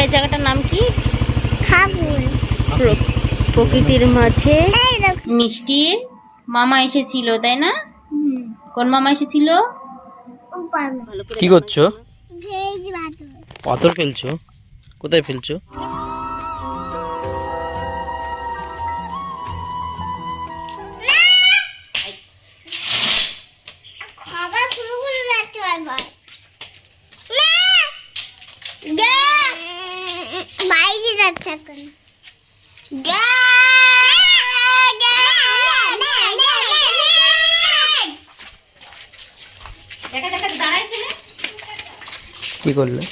এই জায়গাটার নাম কি? প্রকৃতির মাঝে। মিষ্টির মামা এসেছিল তাই না? কোন মামা এসেছিল? কি করছো? পাথর ফেলছো? কোথায় ফেলছো? কি করলে?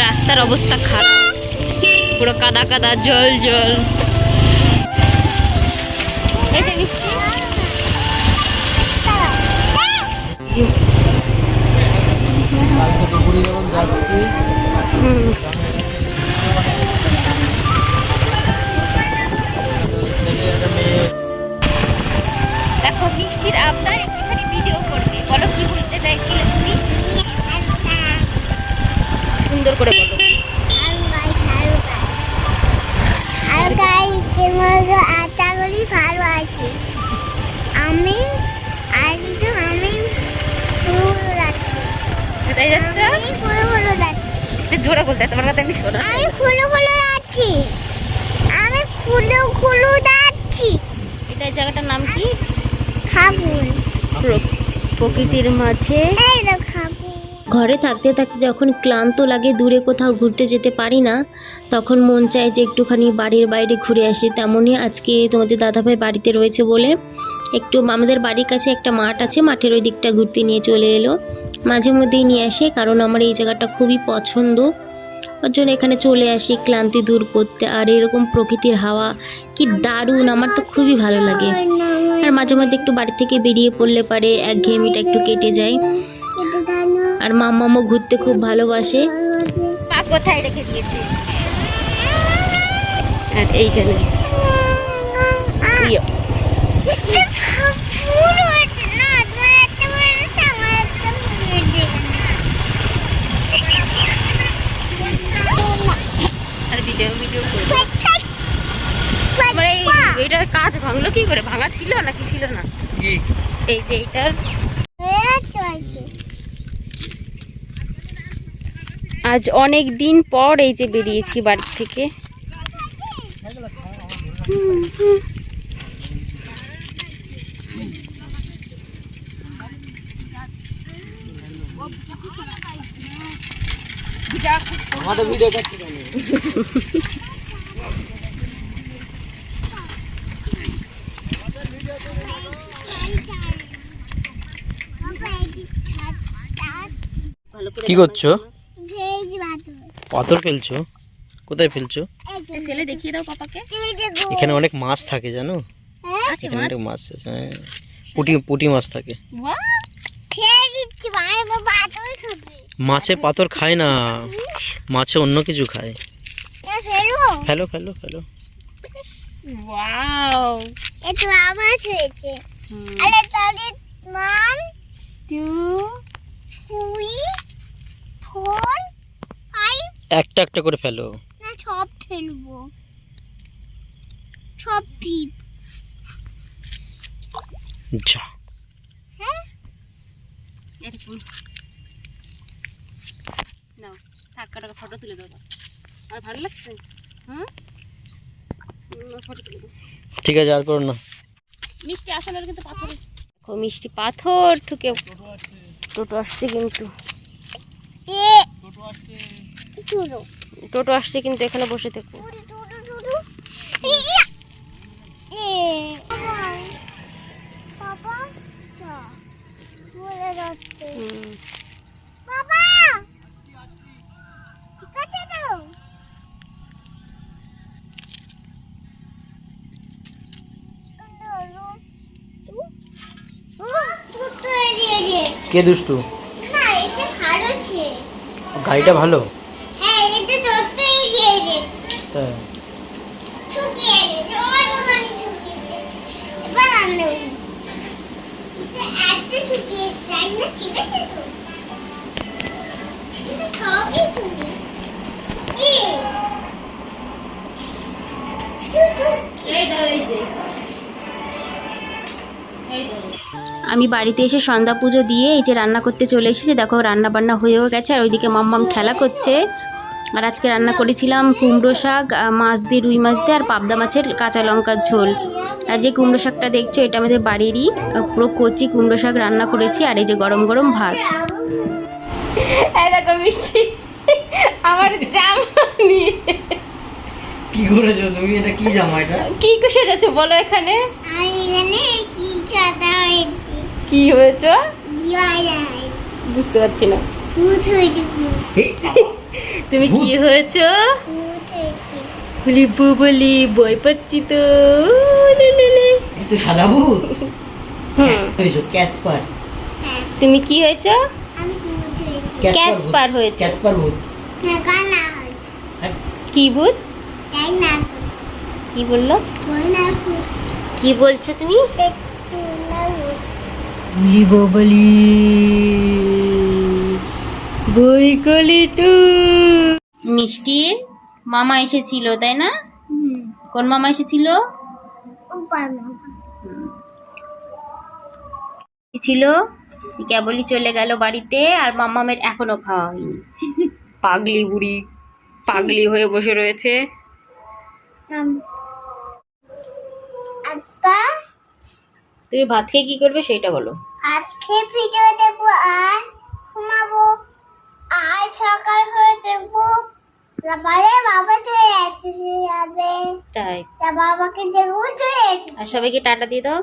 রাস্তার অবস্থা খারাপ, পুরো কাদা কাদা, জল জল। এই যে মিষ্টি, দেখো মিষ্টির আবদার একটুখানি ভিডিও করবে। বলো কি বলতে চাইছিলে তুমি? সুন্দর করে বলো। জোরে বলতে তোমার কথা আমি শোনা। এটা জায়গাটার নাম কি? প্রকৃতির মাঝে। ঘরে থাকতে থাকতে যখন ক্লান্ত লাগে, দূরে কোথাও ঘুরতে যেতে পারি না, তখন মন চায় যে একটুখানি বাড়ির বাইরে ঘুরে আসি। তেমনই আজকে তোমাদের দাদাভাই বাড়িতে রয়েছে বলে একটু আমাদের বাড়ির কাছে একটা মাঠ আছে, মাঠের ওই দিকটা ঘুরতে নিয়ে চলে এলো। মাঝে মধ্যেই নিয়ে আসে, কারণ আমার এই জায়গাটা খুবই পছন্দ, ওর জন্য এখানে চলে আসি ক্লান্তি দূর করতে। আর এরকম প্রকৃতির হাওয়া কি দারুণ, আমার তো খুবই ভালো লাগে। আর মাঝে মধ্যে একটু বাড়ি থেকে বেরিয়ে পড়লে পারে একঘেয়েমিটা একটু কেটে যায়। আর মাম্মামও ঘুরতে খুব ভালোবাসে। পা কোথায় রেখে দিয়েছে? আর এইখানে আর ভিডিও করবো। আমার এইটার কাজ ভাঙলো কি করে? ভাঙা ছিল নাকি ছিল না? এই যে এইটার আজ অনেক দিন পর এই যে বেরিয়েছি বাড়ি থেকে। আমাদের ভিডিও করতে কেন? কি করছো? পাথর ফেলছো? কোথায় ফেলছো? ফেলে দেখিয়ে দাও পাপাকে। এখানে অনেক মাছ থাকে জানো? এখানে অনেক মাছ আছে, পুঁটি মাছ থাকে। মাছে পাথর খায় না, মাছে অন্য কিছু খায়। ফেলো ফেলো ফেলো। ওয়াও, এটা আবার হয়েছে। আরে তাহলে 1 2 3 4 5 একটা একটা করে ফেলো। না সব ফেলবো, সব ঠিক। যা, হ্যাঁ এরকম নাও, থাক কাটা ফটো তুলে দাও। আর ভালো লাগছে? ফটো তুলে দাও। ঠিক আছে, আর করো না। মিষ্টি আসলে কিন্তু পাথর, দেখো মিষ্টি পাথর ঠুকে। টোটো আসছে কিন্তু, টোটো আসছে কিন্তু, এখানে বসে থেকো। কে দুষ্টু? না এটা ভালো ছে। গাড়িটা ভালো। হ্যাঁ এটা যতই গিয়ে গেছে তাই শুকিয়ে গেছে ওই মানে শুকিয়ে গেছে এবার আনলে একটা শুকিয়ে যাই না ঠিক আছে তো এটা খাওয়াকে শুকিয়ে আমি বাড়িতে এসে সন্ধ্যা পুজো দিয়ে এই যে রান্না করতে চলে এসেছি। দেখো রান্না বান্না হয়েও গেছে আর ওইদিকে মাম্মাম খেলা করছে। আর আজকে রান্না করেছিলাম কুমড়ো শাক, মাছ দিয়ে, রুই মাছ দিয়ে আর পাবদা মাছের কাঁচা লঙ্কার ঝোল। আর যে কুমড়ো শাকটা দেখছো এটা আমাদের বাড়িরই পুরো কচি কুমড়ো শাক রান্না করেছি। আর এই যে গরম গরম ভাত। এই দেখো মিষ্টি আমার জামা নিয়ে কি করেছো তুমি? এটা কি জামা? এটা কি কষে যাচ্ছ বলো এখানে? আর এখানে কি কাটা হয়েছে কি হয়েছে ইয়ারা বুঝতে পারছি না। ভূত হয়েছে তুমি কি হয়েছো? ভূত হয়েছে বলি বলি বই পাচ্ছি তো লে লে লে। এই তো সাদা ভূত। হুম হয়েছো ক্যাসপার। হ্যাঁ তুমি কি হয়েছো? আমি ভূত হয়েছি ক্যাসপার হয়েছে। ক্যাসপার ভূত। হ্যাঁ কানা হ্যাঁ, কি ভূত? তাই না কি বললো? বল না ভূত কি বলছো তুমি? একটু না ভূত বলি বলি বই কলি টু। মিষ্টি মামা এসেছিল তাই না? কোন মামা এসেছিল? উপর না ছিল কেবলই চলে গেল বাড়িতে। আর মাম্মামের এখনো খাওয়া হয়নি। পাগলি বুড়ি পাগলি হয়ে বসে রয়েছে। আত্মা তুমি ভাত খেয়ে কি করবে সেটা বলো। ভাত খেয়ে ভিডিও দেখবো আর ঘুমাবো আর সকাল হয়ে দেখবো তারপরে বাবা চলে যাবে তাই তা বাবাকে দেখবো চলে এসেছে আর সবাইকে টাটা দিয়ে দাও।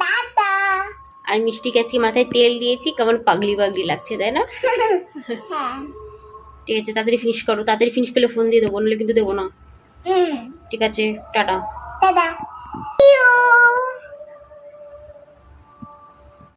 দাদা আর মিষ্টি কাছে মাথায় তেল দিয়েছি, কেমন পাগলি পাগলি লাগছে তাই না? হ্যাঁ ঠিক আছে তাড়াতাড়ি ফিনিশ করো, তাড়াতাড়ি ফিনিশ করলে ফোন দিয়ে দেবো, নাহলে কিন্তু দেবো না। হুম ঠিক আছে টাটা। দাদা